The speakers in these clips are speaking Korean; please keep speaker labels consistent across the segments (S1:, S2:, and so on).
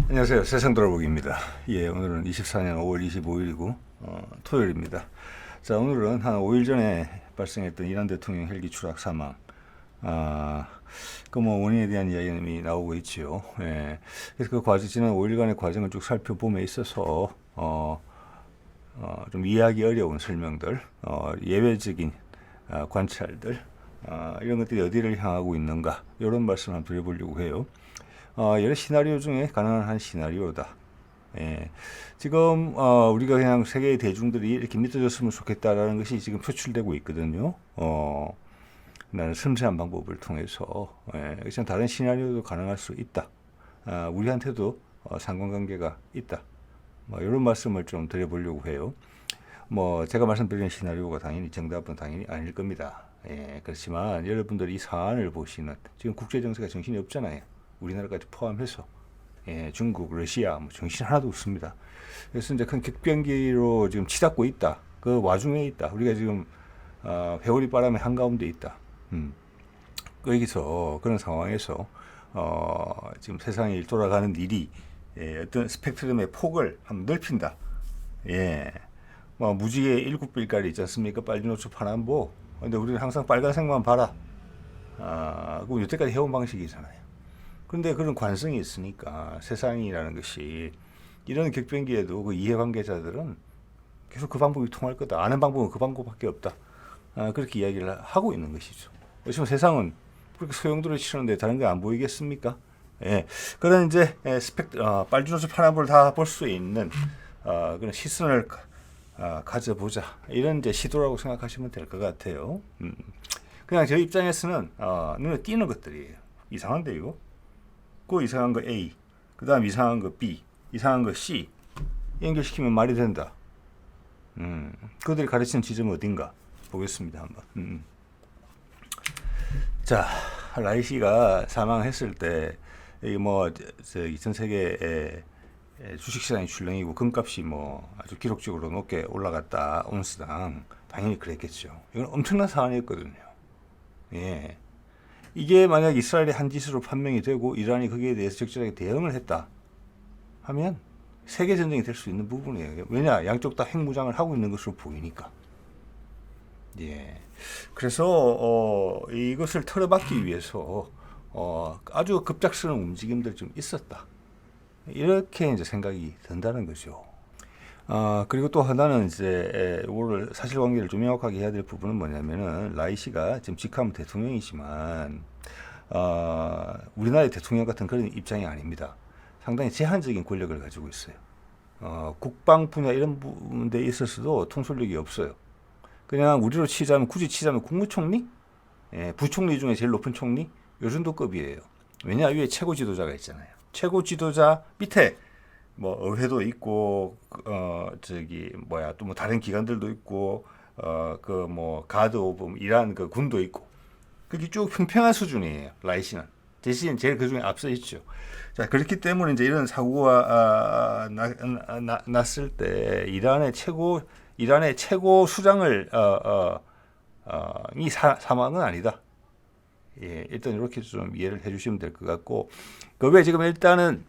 S1: 안녕하세요. 세상돌아보기입니다. 예, 오늘은 24년 5월 25일이고 토요일입니다. 자, 오늘은 한 5일 전에 발생했던 이란 대통령 헬기 추락 사망, 그 원인에 대한 이야기는 나오고 있지요. 예, 그래서 그 과정, 지난 5일간의 과정을 쭉 살펴봄에 있어서 좀 이해하기 어려운 설명들, 예외적인 관찰들, 이런 것들이 어디를 향하고 있는가, 이런 말씀을 한번 드려보려고 해요. 여러 시나리오 중에 가능한 한 시나리오다. 예. 지금 우리가 그냥 세계의 대중들이 이렇게 믿어줬으면 좋겠다라는 것이 지금 표출되고 있거든요. 나는 섬세한 방법을 통해서 그냥 다른 시나리오도 가능할 수 있다. 우리한테도 상관관계가 있다. 이런 말씀을 좀 드려보려고 해요. 제가 말씀드리는 시나리오가 당연히 정답은 당연히 아닐 겁니다. 예, 그렇지만 여러분들이 이 사안을 보시는 지금 국제 정세가 정신이 없잖아요. 우리나라까지 포함해서 중국, 러시아 정신 하나도 없습니다. 그래서 이제 큰 격변기로 지금 치닫고 있다. 그 와중에 있다. 우리가 지금 회오리 바람의 한가운데 있다. 여기서 그런 상황에서 지금 세상이 돌아가는 일이 어떤 스펙트럼의 폭을 한번 넓힌다. 예, 무지개 7빛깔이 있지 않습니까? 빨주노초 파남보. 근데 우리는 항상 빨간색만 봐라. 그거 여태까지 해온 방식이잖아요. 그런데 그런 관성이 있으니까 세상이라는 것이 이런 격변기에도 그 이해관계자들은 계속 그 방법이 통할 거다. 아는 방법은 그 방법밖에 없다. 그렇게 이야기를 하고 있는 것이죠. 지금 세상은 그렇게 소용돌이 치는데 다른 게 안 보이겠습니까? 예. 그런 이제 빨주노초 파란불을 다 볼 수 있는 그런 시선을 가져보자. 이런 이제 시도라고 생각하시면 될 것 같아요. 그냥 저희 입장에서는 눈에 띄는 것들이에요. 이상한데 이거? 그 이상한 거 A, 그 다음 이상한 거 B, 이상한 거 C 연결시키면 말이 된다. 그들이 가르치는 지점은 어딘가 보겠습니다 한번. 자, 라이시가 사망했을 때 전 세계 주식시장이 출렁이고 금값이 아주 기록적으로 높게 올라갔다. 온스당 당연히 그랬겠죠. 이건 엄청난 사안이었거든요. 예. 이게 만약 이스라엘의 한 짓으로 판명이 되고 이란이 거기에 대해서 적절하게 대응을 했다 하면 세계 전쟁이 될 수 있는 부분이에요. 왜냐, 양쪽 다 핵무장을 하고 있는 것으로 보이니까. 예. 그래서 이것을 털어막기 위해서 아주 급작스러운 움직임들 좀 있었다. 이렇게 이제 생각이 든다는 거죠. 그리고 또 하나는 이제 이거를 사실관계를 좀 명확하게 해야 될 부분은 뭐냐면은 라이시가 지금 직함은 대통령이지만 우리나라의 대통령 같은 그런 입장이 아닙니다. 상당히 제한적인 권력을 가지고 있어요. 국방 분야 이런 부분에 있어서도 통솔력이 없어요. 그냥 우리로 치자면 굳이 치자면 국무총리, 부총리 중에 제일 높은 총리 요 정도급이에요. 왜냐, 위에 최고 지도자가 있잖아요. 최고 지도자 밑에 의회도 있고 또 다른 기관들도 있고 가드 오브 이란 그 군도 있고 그게 쭉 평평한 수준이에요. 라이시는 대신 제일 그 중에 앞서 있죠. 자, 그렇기 때문에 이제 이런 사고가 났을 때 이란의 최고 수장을 이 사망은 아니다. 예, 일단 이렇게 좀 이해를 해주시면 될 것 같고, 그 외에 지금 일단은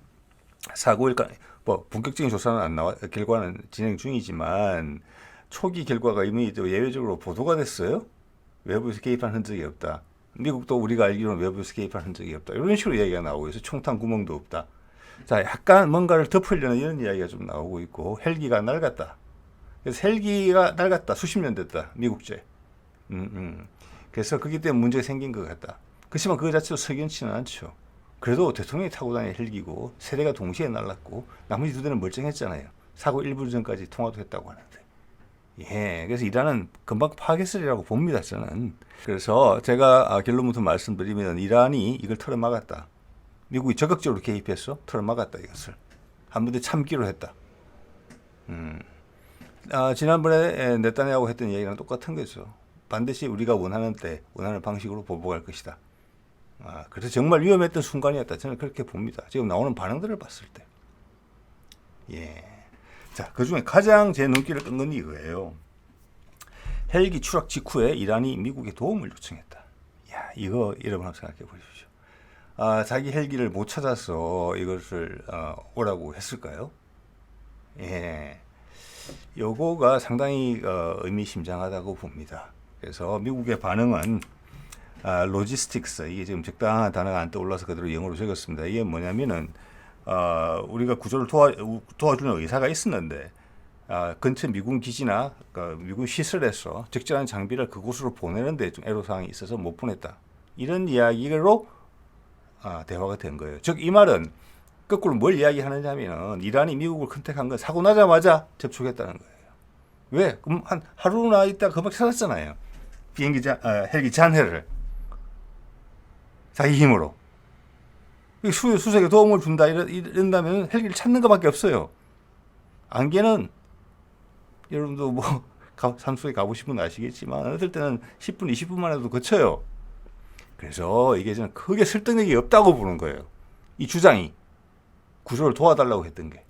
S1: 사고일까 본격적인 조사는 안 나와 결과는 진행 중이지만 초기 결과가 이미 예외적으로 보도가 됐어요. 외부에서 개입한 흔적이 없다. 미국도 우리가 알기로는 외부에서 개입한 흔적이 없다. 이런 식으로 이야기가 나오고 있어요. 총탄 구멍도 없다. 자, 약간 뭔가를 덮으려는 이런 이야기가 좀 나오고 있고, 헬기가 낡았다. 그래서 헬기가 낡았다. 수십 년 됐다. 미국제. 그래서 그기 때문에 문제가 생긴 것 같다. 그렇지만 그 자체도 석연치는 않죠. 그래도 대통령이 타고 다니는 헬기고 세 대가 동시에 날랐고 나머지 두 대는 멀쩡했잖아요. 사고 일부 전까지 통화도 했다고 하는데. 예, 그래서 이란은 금방 파괴했으리라고 봅니다, 저는. 그래서 제가 결론부터 말씀드리면 이란이 이걸 털어막았다. 미국이 적극적으로 개입해서 털어막았다, 이것을. 한 번도 참기로 했다. 지난번에 네타냐후 했던 이야기랑 똑같은 거죠. 반드시 우리가 원하는 방식으로 보복할 것이다. 그래서 정말 위험했던 순간이었다. 저는 그렇게 봅니다. 지금 나오는 반응들을 봤을 때. 예. 자, 그 중에 가장 제 눈길을 끈 건 이거예요. 헬기 추락 직후에 이란이 미국에 도움을 요청했다. 야, 이거 여러분 한번 생각해 보십시오. 자기 헬기를 못 찾아서 이것을 오라고 했을까요? 예, 요거가 상당히 의미심장하다고 봅니다. 그래서 미국의 반응은 로지스틱스, 이게 지금 적당한 단어가 안 떠올라서 그대로 영어로 적었습니다. 이게 뭐냐면은 우리가 구조를 도와주는 의사가 있었는데 근처 미군 기지나 미군 시설에서 적절한 장비를 그곳으로 보내는데 좀 애로사항이 있어서 못 보냈다. 이런 이야기로 대화가 된 거예요. 즉 이 말은 거꾸로 뭘 이야기하느냐면은 이란이 미국을 컨택한 건 사고 나자마자 접촉했다는 거예요. 왜? 그럼 한 하루나 있다 금방 찾았잖아요. 헬기 잔해를 자기 힘으로 수색에 도움을 준다 이런다면 헬기를 찾는 것밖에 없어요. 안개는 여러분도 뭐 산속에 가보신 분 아시겠지만 어떨 때는 10분, 20분만 해도 거쳐요. 그래서 이게 저는 크게 설득력이 없다고 보는 거예요. 이 주장이 구조를 도와달라고 했던 게.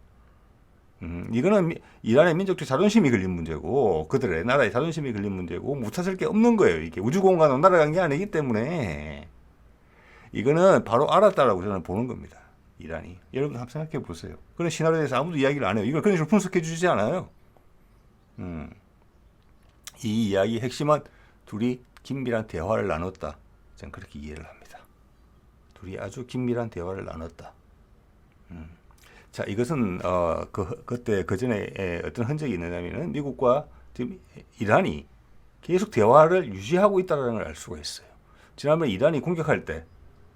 S1: 이거는 이란의 민족적 자존심이 걸린 문제고 그들의 나라의 자존심이 걸린 문제고 못 찾을 게 없는 거예요. 이게 우주공간으로 날아간 게 아니기 때문에 이거는 바로 알았다라고 저는 보는 겁니다. 이란이. 여러분 한번 생각해 보세요. 그런 시나리오에 대해서 아무도 이야기를 안 해요. 이걸 그런 식으로 분석해 주지 않아요. 이 이야기의 핵심은 둘이 긴밀한 대화를 나눴다. 저는 그렇게 이해를 합니다. 둘이 아주 긴밀한 대화를 나눴다. 자, 이것은 그때 그 전에 어떤 흔적이 있느냐면은 미국과 지금 이란이 계속 대화를 유지하고 있다는 걸 알 수가 있어요. 지난번에 이란이 공격할 때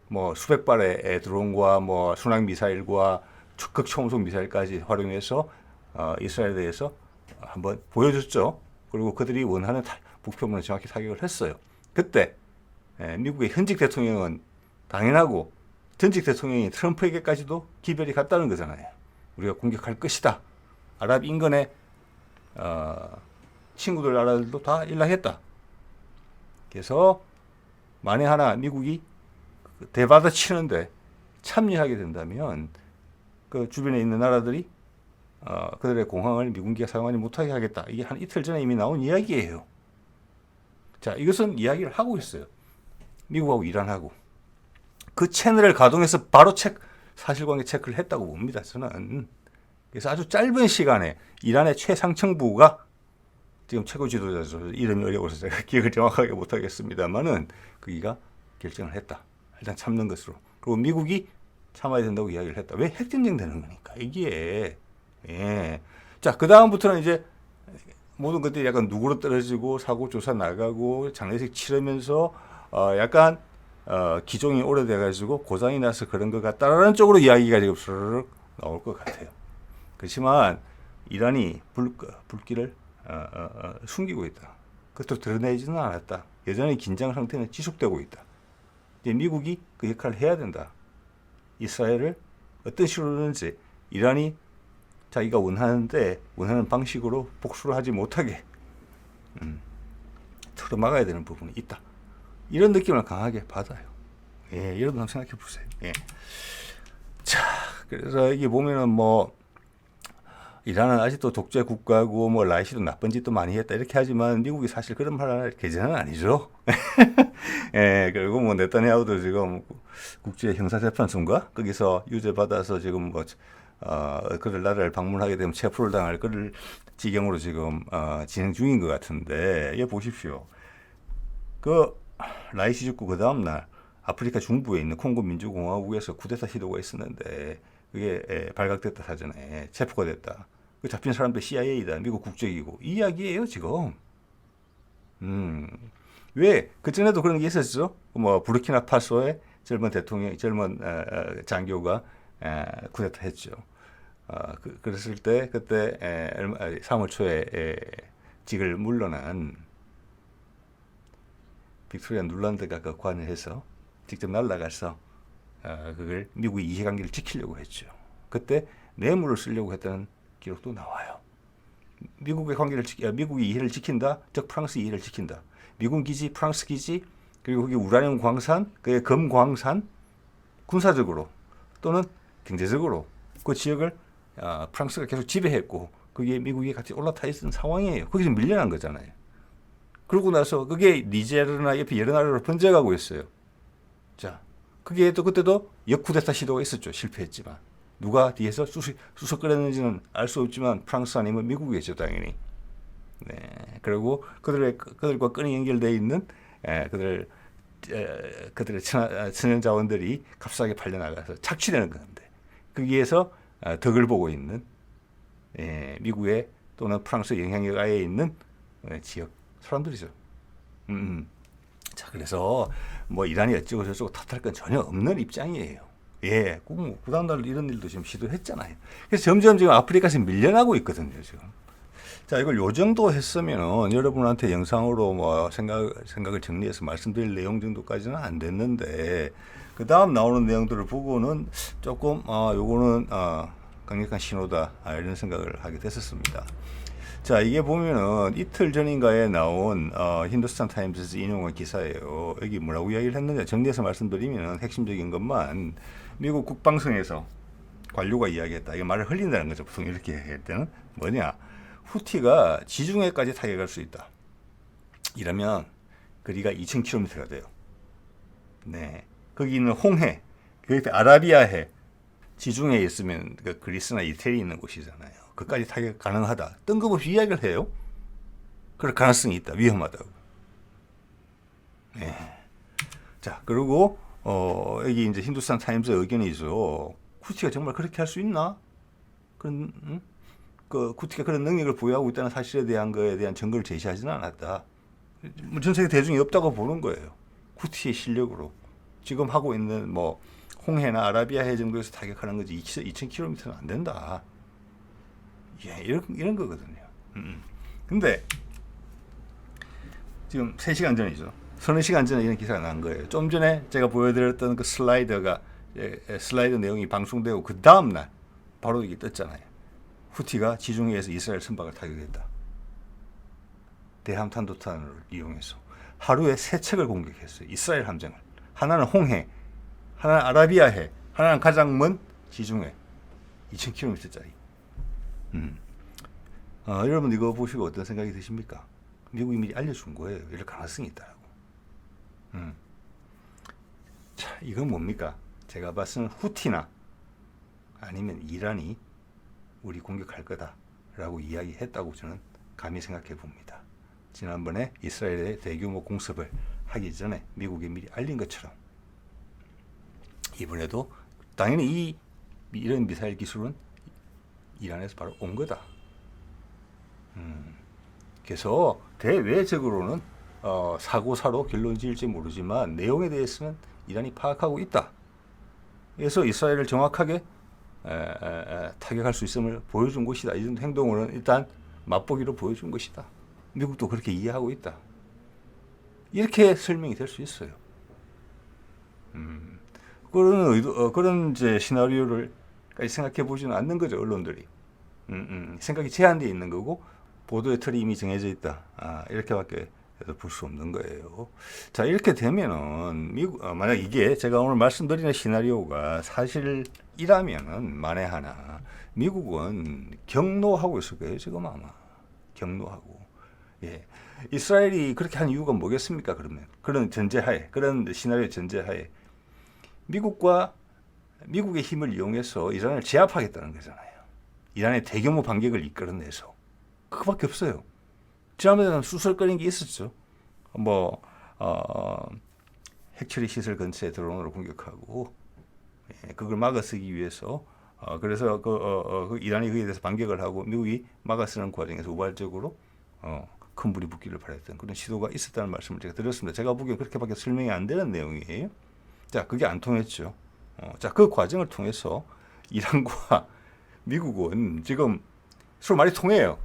S1: 뭐 수백 발의 드론과 뭐 순항 미사일과 극초음속 미사일까지 활용해서 이스라엘에 대해서 한번 보여줬죠. 그리고 그들이 원하는 목표물을 정확히 타격을 했어요. 그때 미국의 현직 대통령은 당연하고 전직 대통령이 트럼프에게까지도 기별이 갔다는 거잖아요. 우리가 공격할 것이다. 아랍 인근의 친구들 나라들도 다 연락했다. 그래서 만에 하나 미국이 대받아치는데 참여하게 된다면 그 주변에 있는 나라들이 그들의 공항을 미군기가 사용하지 못하게 하겠다. 이게 한 이틀 전에 이미 나온 이야기예요. 자, 이것은 이야기를 하고 있어요. 미국하고 이란하고. 그 채널을 가동해서 바로 사실관계 체크를 했다고 봅니다. 저는. 그래서 아주 짧은 시간에 이란의 최상층부가 지금 최고 지도자죠. 이름이 어려워서 제가 기억을 정확하게 못하겠습니다만은 그기가 결정을 했다. 일단 참는 것으로. 그리고 미국이 참아야 된다고 이야기를 했다. 왜? 핵전쟁 되는 거니까. 이게. 예. 자, 그 다음부터는 이제 모든 것들이 약간 누구로 떨어지고 사고 조사 나가고 장례식 치르면서 약간 기종이 오래돼가지고 고장이 나서 그런 것 같다라는 쪽으로 이야기가 지금 스르륵 나올 것 같아요. 그렇지만 이란이 불길을 숨기고 있다. 그것도 드러내지는 않았다. 여전히 긴장 상태는 지속되고 있다. 이제 미국이 그 역할을 해야 된다. 이스라엘을 어떤 식으로든지 이란이 자기가 원하는 방식으로 복수를 하지 못하게 틀어막아야 되는 부분이 있다. 이런 느낌을 강하게 받아요. 예, 여러분 한번 생각해 보세요. 예. 자, 그래서 이게 보면은 뭐 이란은 아직도 독재 국가고 뭐 라이시도 나쁜 짓도 많이 했다 이렇게 하지만 미국이 사실 그런 말 할 계제는 아니죠. 예, 그리고 뭐 네타냐후도 지금 국제 형사재판소인가 거기서 유죄 받아서 지금 뭐 그들 나라를 방문하게 되면 체포를 당할 그럴 지경으로 지금 진행 중인 것 같은데 예, 보십시오. 그 라이시 죽고 그 다음 날 아프리카 중부에 있는 콩고 민주공화국에서 쿠데타 시도가 있었는데 그게 발각됐다 사전에 체포가 됐다. 그 잡힌 사람도 CIA다. 미국 국적이고 이 이야기예요 지금. 왜 그전에도 그런 게 있었죠. 뭐 부르키나파소의 젊은 장교가 쿠데타 했죠. 그랬을 때 그때 3월 초에 직을 물러난 빅토리아 눌란드가 그 관여해서 직접 날아가서 그걸 미국의 이해관계를 지키려고 했죠. 그때 뇌물을 쓰려고 했다는 기록도 나와요. 미국의 이해를 지킨다. 즉 프랑스 이해를 지킨다. 미군 기지, 프랑스 기지, 그리고 거기 우라늄 광산, 그의 금광산 군사적으로 또는 경제적으로 그 지역을 프랑스가 계속 지배했고 거기에 미국이 같이 올라타 있는 상황이에요. 거기서 밀려난 거잖아요. 그러고 나서 그게 니제르나 옆에 여러 나라로 번져가고 있어요. 자, 그게 또 그때도 역쿠데타 시도가 있었죠. 실패했지만. 누가 뒤에서 수석거렸는지는 알 수 없지만 프랑스 아니면 미국이겠죠, 당연히. 네. 그리고 그들과 끈이 연결되어 있는 그들의 천연 자원들이 값싸게 팔려나가서 착취되는 건데 거기에서 덕을 보고 있는 미국의 또는 프랑스 영향력 아래에 있는 지역 사람들이죠. 자, 그래서 뭐 이란이 어쩌고 저쩌고 탓할 건 전혀 없는 입장이에요. 예, 뭐 구단달 이런 일도 지금 시도했잖아요. 그래서 점점 지금 아프리카에서 밀려나고 있거든요, 지금. 자, 이걸 요 정도 했으면은 여러분한테 영상으로 뭐 생각을 정리해서 말씀드릴 내용 정도까지는 안 됐는데 그 다음 나오는 내용들을 보고는 조금 요거는 강력한 신호다 이런 생각을 하게 됐었습니다. 자, 이게 보면은 이틀 전인가에 나온 힌두스탄 타임즈에서 인용한 기사예요. 여기 뭐라고 이야기를 했느냐 정리해서 말씀드리면 핵심적인 것만 미국 국방성에서 관료가 이야기했다. 이게 말을 흘린다는 거죠. 보통 이렇게 할 때는 뭐냐, 후티가 지중해까지 타격할 수 있다. 이러면 거리가 2,000km가 돼요. 네, 거기 있는 홍해, 그 옆에 아라비아해, 지중해에 있으면 그 그리스나 이태리 있는 곳이잖아요. 그까지 타격 가능하다. 뜬금없이 이야기를 해요. 그럴 가능성이 있다. 위험하다고. 네. 자, 그리고 여기 이제 힌두스탄 타임즈 의견이죠. 후티가 정말 그렇게 할 수 있나? 후티가 그런 능력을 보유하고 있다는 사실에 대한 거에 대한 증거를 제시하지는 않았다. 전 세계 대중이 없다고 보는 거예요. 후티의 실력으로 지금 하고 있는 뭐 홍해나 아라비아해 정도에서 타격하는 거지 2,000km는 안 된다. 예, 이런 거거든요. 근데 지금 3시간 전이죠. 서너 시간 전에 이런 기사가 난 거예요. 좀 전에 제가 보여드렸던 그 슬라이드 내용이 방송되고 그 다음 날 바로 이게 떴잖아요. 후티가 지중해에서 이스라엘 선박을 타격했다. 대함탄도탄을 이용해서 하루에 3척을 공격했어요. 이스라엘 함정을. 하나는 홍해, 하나는 아라비아해, 하나는 가장 먼 지중해 2,000km짜리. 여러분 이거 보시고 어떤 생각이 드십니까? 미국이 미리 알려준 거예요. 이럴 가능성이 있다라고. 자, 이건 뭡니까? 제가 봤을 때는 후티나 아니면 이란이 우리 공격할 거다라고 이야기했다고 저는 감히 생각해 봅니다. 지난번에 이스라엘의 대규모 공습을 하기 전에 미국이 미리 알린 것처럼 이번에도 당연히 이런 미사일 기술은 이란에서 바로 온 거다. 그래서 대외적으로는 사고사로 결론 지을지 모르지만 내용에 대해서는 이란이 파악하고 있다. 그래서 이스라엘을 정확하게 타격할 수 있음을 보여준 것이다. 이 정도 행동으로는 일단 맛보기로 보여준 것이다. 미국도 그렇게 이해하고 있다. 이렇게 설명이 될 수 있어요. 그런 이제 시나리오를까지 생각해 보지는 않는 거죠, 언론들이. 생각이 제한되어 있는 거고 보도의 틀이 이미 정해져 있다. 이렇게밖에 볼 수 없는 거예요. 자, 이렇게 되면은 만약 이게 제가 오늘 말씀드리는 시나리오가 사실이라면은 만에 하나 미국은 경노하고 있을 거예요. 지금 아마 경노하고. 예, 이스라엘이 그렇게 한 이유가 뭐겠습니까? 그러면 그런 전제하에, 그런 시나리오 전제하에 미국의 힘을 이용해서 이란을 제압하겠다는 거잖아요. 이란의 대규모 반격을 이끌어내서 그거밖에 없어요. 지난번에는 수설거린 게 있었죠. 뭐 핵처리 시설 근처에 드론으로 공격하고 그걸 막아서기 위해서 그래서 이란이 거기에 대해서 반격을 하고 미국이 막아서는 과정에서 우발적으로 큰 불이 붙기를 바랬던 그런 시도가 있었다는 말씀을 제가 드렸습니다. 제가 보기엔 그렇게밖에 설명이 안 되는 내용이에요. 자, 그게 안 통했죠. 자, 그 과정을 통해서 이란과 미국은 지금 서로 말이 통해요.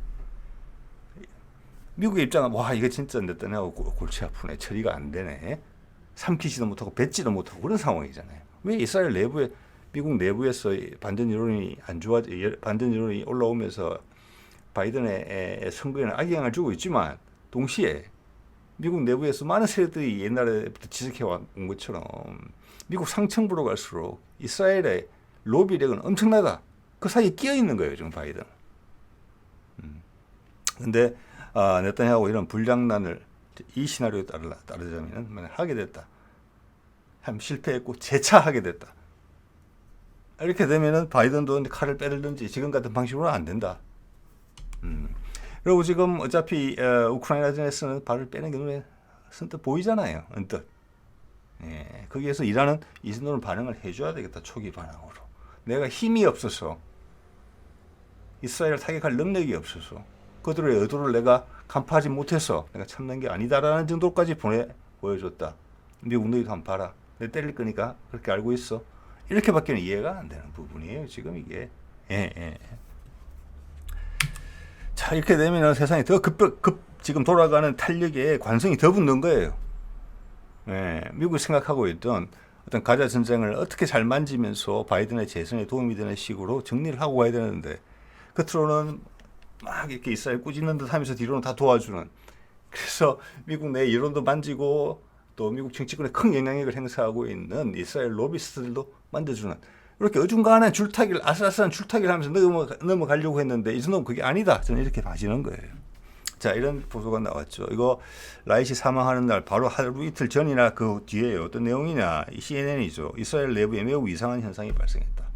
S1: 미국의 입장은 와, 이거 진짜 내 딴하고 골치 아프네, 처리가 안 되네, 삼키지도 못하고 뱉지도 못하고 그런 상황이잖아요. 왜 이스라엘 내부에, 미국 내부에서 반전 여론이 반전 여론이 올라오면서 바이든의 선거에는 악영향을 주고 있지만 동시에 미국 내부에서 많은 세력들이 옛날에부터 지적해 온 것처럼 미국 상층부로 갈수록 이스라엘의 로비력은 엄청나다. 그 사이에 끼어 있는 거예요, 지금 바이든. 근데 네타냐후 이런 불장난을 이 시나리오에 따르자면 만약 하게 됐다. 참 실패했고 재차하게 됐다. 이렇게 되면은 바이든도 칼을 빼들든지 지금 같은 방식으로는 안 된다. 그리고 지금 어차피 우크라이나전에서는 발을 빼는 게 눈에 선뜻 보이잖아요. 언뜻. 예, 거기에서 이란은 이 정도는 반응을 해줘야 되겠다. 초기 반응으로. 내가 힘이 없어서 이스라엘을 타격할 능력이 없어서 그들의 의도를 내가 간파하지 못해서 내가 참는 게 아니다라는 정도까지 보여줬다. 미국 너희도 한번 봐라. 내가 때릴 거니까 그렇게 알고 있어. 이렇게밖에는 이해가 안 되는 부분이에요. 지금 이게. 예. 자, 이렇게 되면 세상이 더 지금 돌아가는 탄력에 관성이 더 붙는 거예요. 예, 미국이 생각하고 있던 어떤 가자 전쟁을 어떻게 잘 만지면서 바이든의 재선에 도움이 되는 식으로 정리를 하고 가야 되는데 겉으로는 막 이렇게 이스라엘 꾸짖는 듯 하면서 뒤로는 다 도와주는. 그래서 미국 내 여론도 만지고 또 미국 정치권에 큰 영향력을 행사하고 있는 이스라엘 로비스트들도 만져주는. 이렇게 어중간한 줄타기를 아슬아슬한 줄타기를 하면서 넘어가려고 했는데 이 정도는 그게 아니다. 저는 이렇게 봐지는 거예요. 자, 이런 보도가 나왔죠. 이거 라이시 사망하는 날 바로 하루 이틀 전이나 그 뒤에 어떤 내용이냐. CNN이죠. 이스라엘 내부에 매우 이상한 현상이 발생했다.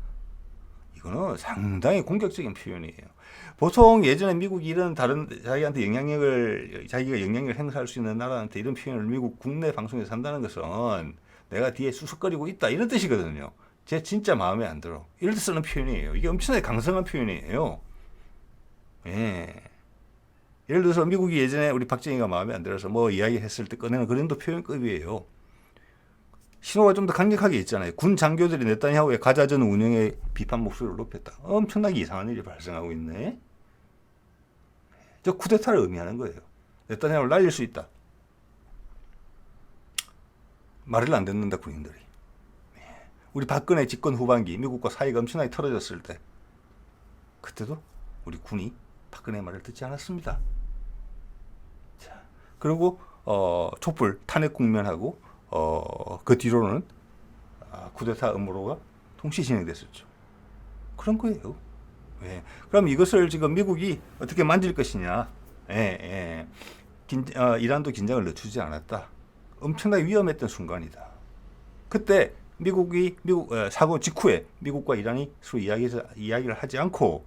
S1: 이거는 상당히 공격적인 표현이에요. 보통 예전에 미국이 이런 다른 자기가 영향력을 행사할 수 있는 나라한테 이런 표현을 미국 국내 방송에서 한다는 것은 내가 뒤에 수석거리고 있다 이런 뜻이거든요. 제 진짜 마음에 안 들어. 이럴 때 쓰는 표현이에요. 이게 엄청나게 강성한 표현이에요. 예. 예를 들어서 미국이 예전에 우리 박정희가 마음에 안 들어서 뭐 이야기했을 때 꺼내는 그런 도 표현급이에요. 신호가 좀 더 강력하게 있잖아요. 군 장교들이 네타냐후의 가자전 운영에 비판 목소리를 높였다. 엄청나게 이상한 일이 발생하고 있네. 저 쿠데타를 의미하는 거예요. 네타냐후를 날릴 수 있다. 말을 안 듣는다 군인들이. 우리 박근혜 집권 후반기 미국과 사이가 엄청나게 틀어졌을 때 그때도 우리 군이 박근혜 말을 듣지 않았습니다. 자, 그리고 촛불 탄핵 국면하고 그 뒤로는 쿠데타 음모가 동시 진행됐었죠. 그런 거예요. 예. 그럼 이것을 지금 미국이 어떻게 만질 것이냐. 이란도 긴장을 늦추지 않았다. 엄청나게 위험했던 순간이다. 그때 미국 사고 직후에 미국과 이란이 서로 이야기를 하지 않고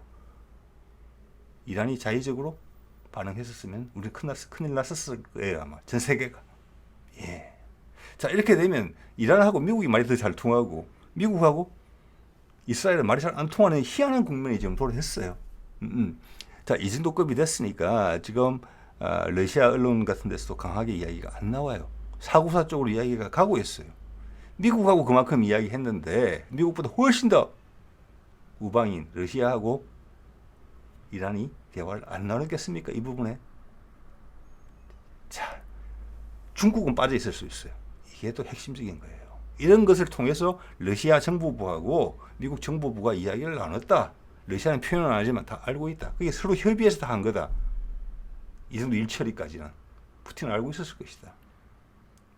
S1: 이란이 자의적으로 반응했었으면 우리 큰일 났었을 거예요. 아마 전 세계가. 예. 자, 이렇게 되면 이란하고 미국이 말이 더 잘 통하고 미국하고 이스라엘은 말이 잘 안 통하는 희한한 국면이 지금 도래했어요. 자, 이 정도 급이 됐으니까 지금 러시아 언론 같은 데서도 강하게 이야기가 안 나와요. 사구사 쪽으로 이야기가 가고 있어요. 미국하고 그만큼 이야기했는데 미국보다 훨씬 더 우방인 러시아하고 이란이 대화를 안 나누겠습니까? 이 부분에. 자, 중국은 빠져 있을 수 있어요. 이게 또 핵심적인 거예요. 이런 것을 통해서 러시아 정부부하고 미국 정부부가 이야기를 나눴다. 러시아는 표현은 안 하지만 다 알고 있다. 그게 서로 협의해서 다 한 거다. 이 정도 일처리까지는 푸틴은 알고 있었을 것이다.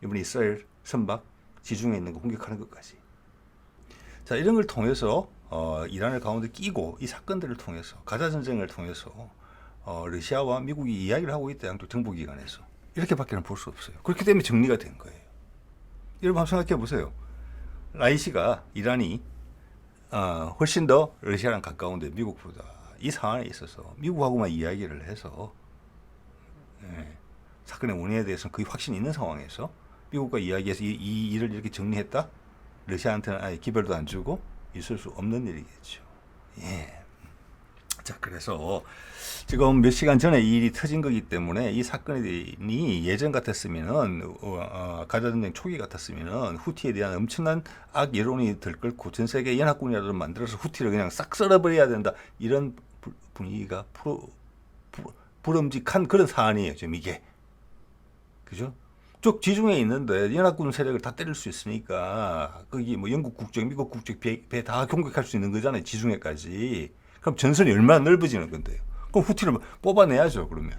S1: 이번에 이스라엘 선박 지중해 있는 거 공격하는 것까지. 자, 이런 걸 통해서 이란을 가운데 끼고 이 사건들을 통해서 가자 전쟁을 통해서 러시아와 미국이 이야기를 하고 있다. 양쪽 정보기관에서. 이렇게밖에는 볼 수 없어요. 그렇기 때문에 정리가 된 거예요. 여러분 한번 생각해 보세요. 라이시가 이란이 훨씬 더 러시아랑 가까운데 미국보다 이 상황에 있어서 미국하고만 이야기를 해서 사건의 원인에 대해서는 거의 확신이 있는 상황에서 미국과 이야기해서 이 일을 이렇게 정리했다? 러시아한테는 아예 기별도 안 주고 있을 수 없는 일이겠죠. 예. 자, 그래서 지금 몇 시간 전에 이 일이 터진 거기 때문에 이 사건이 예전 같았으면은 가자 전쟁 초기 같았으면은 후티에 대한 엄청난 악 여론이 들끓고 전 세계 연합군이라도 만들어서 후티를 그냥 싹 썰어버려야 된다. 이런 분위기가 불엄직한 그런 사안이에요. 지금 이게. 그죠? 쪽 지중해에 있는데 연합군 세력을 다 때릴 수 있으니까 거기 뭐 영국 국적, 미국 국적 배 다 공격할 수 있는 거잖아요. 지중해까지. 그럼 전선이 얼마나 넓어지는 건데요. 그럼 후티를 뽑아내야죠. 그러면.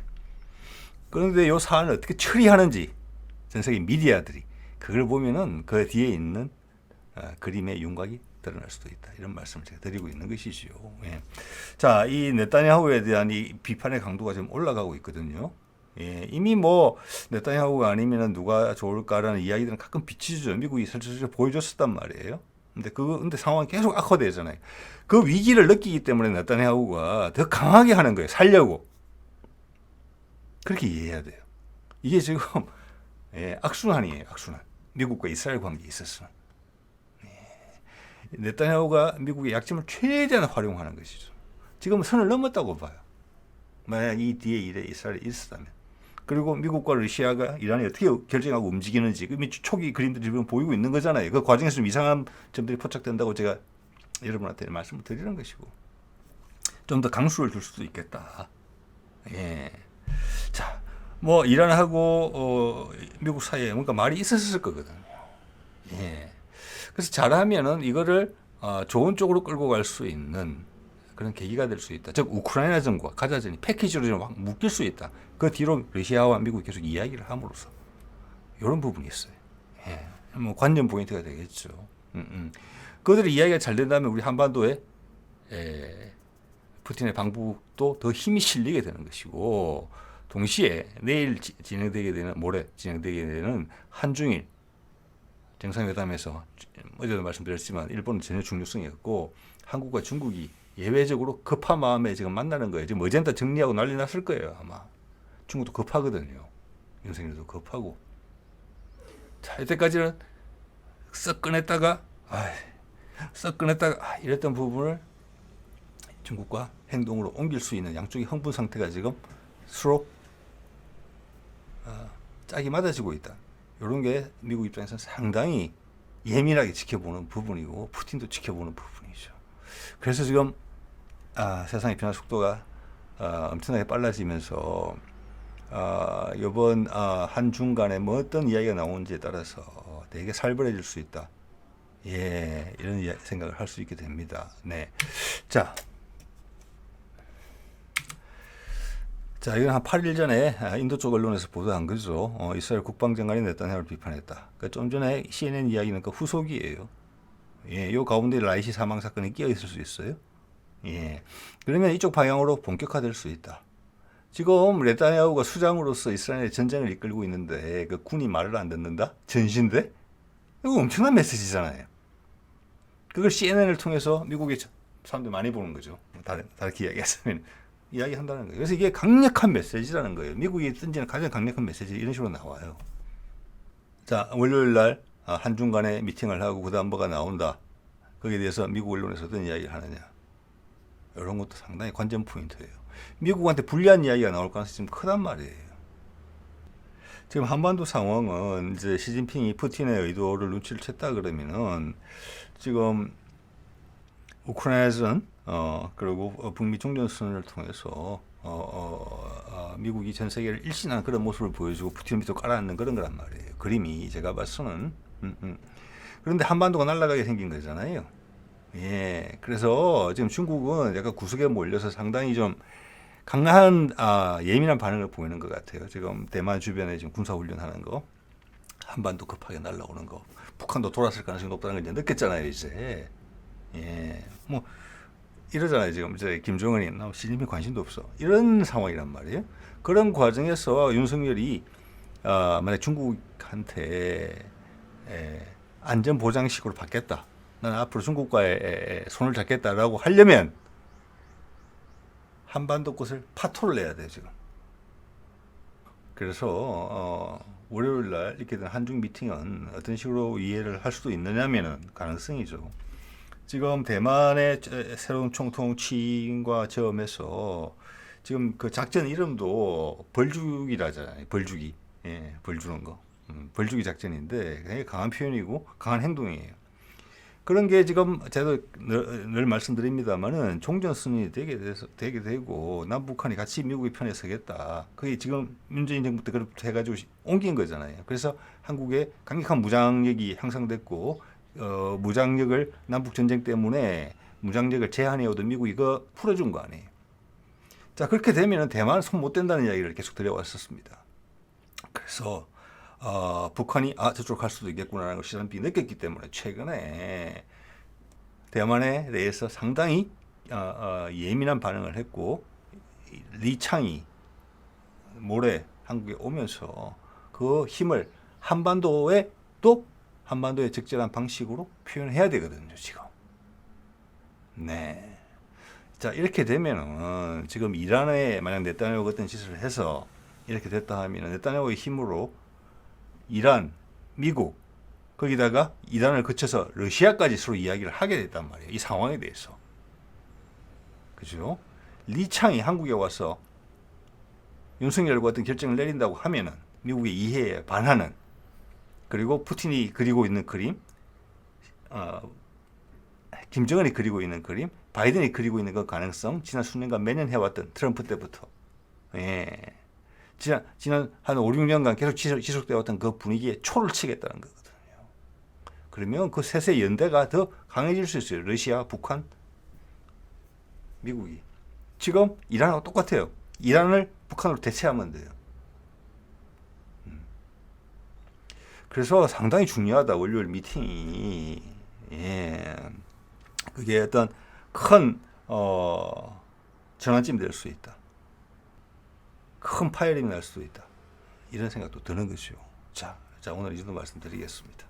S1: 그런데 이 사안을 어떻게 처리하는지 전 세계 미디어들이 그걸 보면은 그 뒤에 있는 그림의 윤곽이 드러날 수도 있다. 이런 말씀을 제가 드리고 있는 것이지요. 예. 자, 이 네타냐후에 대한 이 비판의 강도가 지금 올라가고 있거든요. 예, 이미 뭐 네타냐후가 아니면은 누가 좋을까라는 이야기들은 가끔 비치죠. 미국이 설치를 보여줬었단 말이에요. 근데 상황이 계속 악화되잖아요. 그 위기를 느끼기 때문에 네타냐후가 더 강하게 하는 거예요. 살려고. 그렇게 이해해야 돼요. 이게 지금 예, 악순환이에요. 악순환. 미국과 이스라엘 관계에 있어서는. 네타냐후가 미국의 약점을 최대한 활용하는 것이죠. 지금 선을 넘었다고 봐요. 만약 이 뒤에 이스라엘이 있었다면. 그리고 미국과 러시아가 이란이 어떻게 결정하고 움직이는지 이미 초기 그림들이 지금 보이고 있는 거잖아요. 그 과정에서 좀 이상한 점들이 포착된다고 제가 여러분한테 말씀을 드리는 것이고 좀 더 강수를 줄 수도 있겠다. 예. 자, 뭐 이란하고 미국 사이에 뭔가 말이 있었을 거거든요. 예. 그래서 잘하면은 이거를 좋은 쪽으로 끌고 갈 수 있는 그런 계기가 될 수 있다. 즉 우크라이나전과 가자전이 패키지로 좀 확 묶일 수 있다. 그 뒤로 러시아와 미국이 계속 이야기를 함으로써 이런 부분이 있어요. 예. 뭐 관전 포인트가 되겠죠. 그들의 이야기가 잘 된다면 우리 한반도에 푸틴의 방북도 더 힘이 실리게 되는 것이고 동시에 내일 진행되게 되는 모레 진행되게 되는 한중일 정상회담에서 어제도 말씀드렸지만 일본은 전혀 중요성이 없고 한국과 중국이 예외적으로 급한 마음에 지금 만나는 거예요. 지금 어젠다 정리하고 난리 났을 거예요 아마. 중국도 급하거든요. 윤석열도 급하고. 자, 이때까지는 썩 꺼냈다가 이랬던 부분을 중국과 행동으로 옮길 수 있는 양쪽의 흥분 상태가 지금 서로 짝이 맞아지고 있다. 이런 게 미국 입장에서는 상당히 예민하게 지켜보는 부분이고 푸틴도 지켜보는 부분이죠. 그래서 지금 세상의 변화 속도가 엄청나게 빨라지면서 이번 한중 간에 뭐 어떤 이야기가 나오는지에 따라서 되게 살벌해질 수 있다. 예, 이런 생각을 할 수 있게 됩니다. 네. 자, 이건 한 8일 전에 인도 쪽 언론에서 보도한 거죠. 이스라엘 국방장관이 네타냐후를 비판했다. 그러니까 좀 전에 CNN 이야기는 그 후속이에요. 예, 요 가운데 라이시 사망 사건이 끼어 있을 수 있어요. 예, 그러면 이쪽 방향으로 본격화될 수 있다. 지금 네타냐후가 수장으로서 이스라엘의 전쟁을 이끌고 있는데 그 군이 말을 안 듣는다? 전신대? 이거 엄청난 메시지잖아요. 그걸 CNN을 통해서 미국의 사람들 많이 보는 거죠. 다르게 이야기하자면 이야기한다는 거예요. 그래서 이게 강력한 메시지라는 거예요. 미국이 던지는 가장 강력한 메시지 이런 식으로 나와요. 자, 월요일 날 한중 간에 미팅을 하고 그다음 뭐가 나온다. 거기에 대해서 미국 언론에서 어떤 이야기를 하느냐. 이런 것도 상당히 관전 포인트예요. 미국한테 불리한 이야기가 나올 가능성이 좀 크단 말이에요. 지금 한반도 상황은 이제 시진핑이 푸틴의 의도를 눈치를 챘다 그러면은 지금 우크라이나전 그리고 북미 종전선언을 통해서 미국이 전 세계를 일신하는 그런 모습을 보여주고 푸틴 밑으로 깔아앉는 그런 거란 말이에요. 그림이 제가 봐서는. 그런데 한반도가 날아가게 생긴 거잖아요. 예, 그래서 지금 중국은 약간 구석에 몰려서 상당히 좀 강한 예민한 반응을 보이는 것 같아요. 지금 대만 주변에 지금 군사훈련하는 거, 한반도 급하게 날아오는 거, 북한도 돌았을 가능성이 높다는 걸 이제 느꼈잖아요, 이제. 예, 뭐 이러잖아요. 지금 이제 김정은이 시진핑 관심도 없어. 이런 상황이란 말이에요. 그런 과정에서 윤석열이 만약 중국한테 안전 보장식으로 받겠다. 나는 앞으로 중국과의 손을 잡겠다라고 하려면 한반도 곳을 파토를 내야 돼요, 지금. 그래서 월요일 날 이렇게 된 한중 미팅은 어떤 식으로 이해를 할 수도 있느냐면은 가능성이죠. 지금 대만의 새로운 총통 취임과 점에서 지금 그 작전 이름도 벌주기라잖아요. 벌주기. 예, 벌 주는 거. 벌주기 작전인데 굉장히 강한 표현이고 강한 행동이에요. 그런 게 지금 제가 늘 말씀드립니다만은 종전선언이 되게 되고 남북한이 같이 미국의 편에 서겠다. 그게 지금 문재인 정부 때 그렇게 해가지고 옮긴 거잖아요. 그래서 한국의 강력한 무장력이 향상됐고 무장력을 남북 전쟁 때문에 무장력을 제한해오던 미국이 이거 풀어준 거 아니에요. 자, 그렇게 되면은 대만은 손 못 댄다는 이야기를 계속 들려왔었습니다. 그래서 북한이 저쪽으로 갈 수도 있겠구나라는 걸 시진핑이 느꼈기 때문에 최근에 대만에 대해서 상당히 예민한 반응을 했고 리창이 모레 한국에 오면서 그 힘을 한반도의 적절한 방식으로 표현해야 되거든요, 지금. 네. 자, 이렇게 되면은 지금 이란에 만약 네타냐후가 어떤 짓을 해서 이렇게 됐다 하면 네타냐후의 힘으로 이란, 미국, 거기다가 이란을 거쳐서 러시아까지 서로 이야기를 하게 됐단 말이에요. 이 상황에 대해서. 그죠? 리창이 한국에 와서 윤석열과 어떤 결정을 내린다고 하면은 미국의 이해에 반하는, 그리고 푸틴이 그리고 있는 그림, 김정은이 그리고 있는 그림, 바이든이 그리고 있는 그 가능성, 지난 수년간 매년 해왔던 트럼프 때부터, 예. 지난 한 5, 6년간 계속 지속되어 왔던 그 분위기에 초를 치겠다는 거거든요. 그러면 그 셋의 연대가 더 강해질 수 있어요. 러시아, 북한, 미국이. 지금 이란하고 똑같아요. 이란을 북한으로 대체하면 돼요. 그래서 상당히 중요하다, 월요일 미팅이. 예. 그게 어떤 큰, 전환점이 될 수 있다. 큰 파열음이 날 수도 있다. 이런 생각도 드는 거죠. 자, 오늘 이 정도 말씀드리겠습니다.